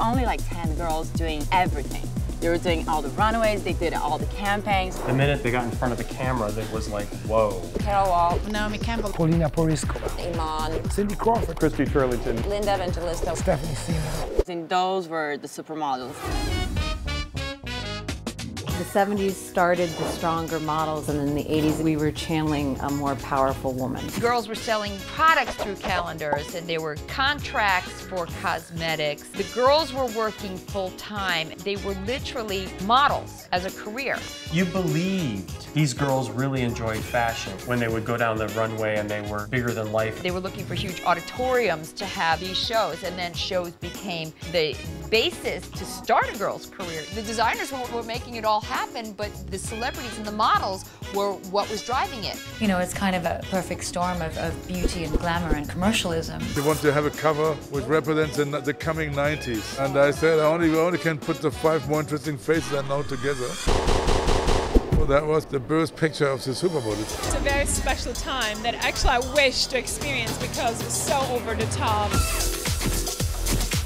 only like 10 girls doing everything. They were doing all the runways, they did all the campaigns. The minute they got in front of the camera, it was like, whoa. Carol Wall, Naomi Campbell, Paulina Poriskova, Iman, Cindy Crawford, Christy Turlington, Linda Evangelista, Stephanie Seymour. And those were the supermodels. The 70s started the stronger models, and in the 80s we were channeling a more powerful woman. Girls were selling products through calendars, and there were contracts for cosmetics. The girls were working full-time. They were literally models as a career. You believed these girls really enjoyed fashion when they would go down the runway and they were bigger than life. They were looking for huge auditoriums to have these shows, and then shows became the basis to start a girl's career. The designers were making it all happen, but the celebrities and the models were what was driving it. You know, it's kind of a perfect storm of beauty and glamour and commercialism. They want to have a cover which represents the coming 90s. And I said, I only can put the 5 more interesting faces I know together. So that was the birth picture of the supermodels. It's a very special time that actually I wish to experience because it's so over the top.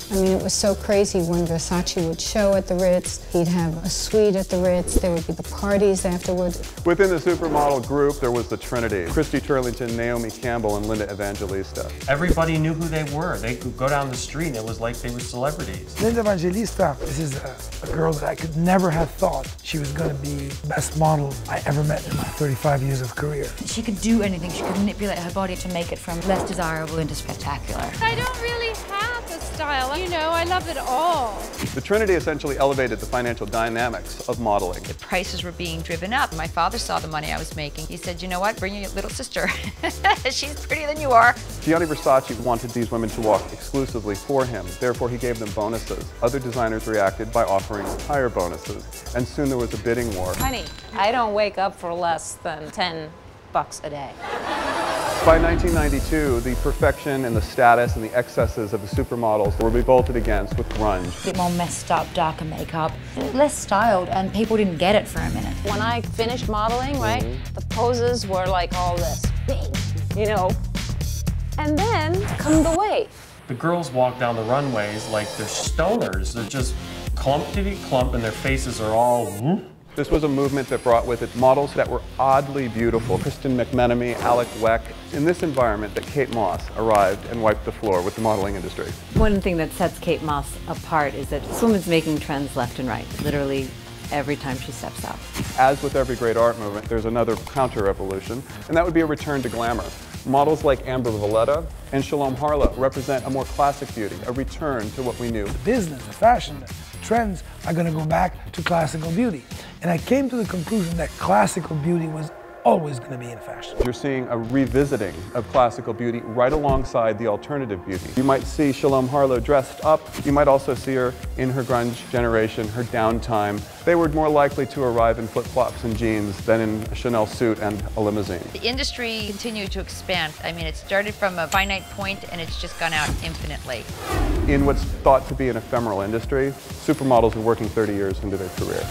I mean, it was so crazy when Versace would show at the Ritz. He'd have a suite at the Ritz. There would be the parties afterwards. Within the supermodel group, there was the Trinity: Christy Turlington, Naomi Campbell, and Linda Evangelista. Everybody knew who they were. They could go down the street and it was like they were celebrities. Linda Evangelista, this is a girl that I could never have thought she was going to be the best model I ever met in my 35 years of career. She could do anything. She could manipulate her body to make it from less desirable into spectacular. I don't really have a style. You know, I love it all. The Trinity essentially elevated the financial dynamics of modeling. The prices were being driven up. My father saw the money I was making. He said, you know what, bring your little sister. She's prettier than you are. Gianni Versace wanted these women to walk exclusively for him. Therefore, he gave them bonuses. Other designers reacted by offering higher bonuses. And soon there was a bidding war. Honey, I don't wake up for less than $10 a day. By 1992, the perfection and the status and the excesses of the supermodels were revolted against with grunge. A bit more messed up, darker makeup, less styled, and people didn't get it for a minute. When I finished modeling, right, the poses were like all this big, you know, and then come the wave. The girls walk down the runways like they're stoners. They're just clumpity-clump and their faces are all whoop. This was a movement that brought with it models that were oddly beautiful. Kristen McMenemy, Alec Weck. In this environment that Kate Moss arrived and wiped the floor with the modeling industry. One thing that sets Kate Moss apart is that this woman's making trends left and right, literally every time she steps out. As with every great art movement, there's another counter-revolution, and that would be a return to glamour. Models like Amber Valletta and Shalom Harlow represent a more classic beauty, a return to what we knew. The business, the fashion, the trends are going to go back to classical beauty. And I came to the conclusion that classical beauty was always going to be in fashion. You're seeing a revisiting of classical beauty right alongside the alternative beauty. You might see Shalom Harlow dressed up. You might also see her in her grunge generation, her downtime. They were more likely to arrive in flip-flops and jeans than in a Chanel suit and a limousine. The industry continued to expand. I mean, it started from a finite point and it's just gone out infinitely. In what's thought to be an ephemeral industry, supermodels are working 30 years into their career.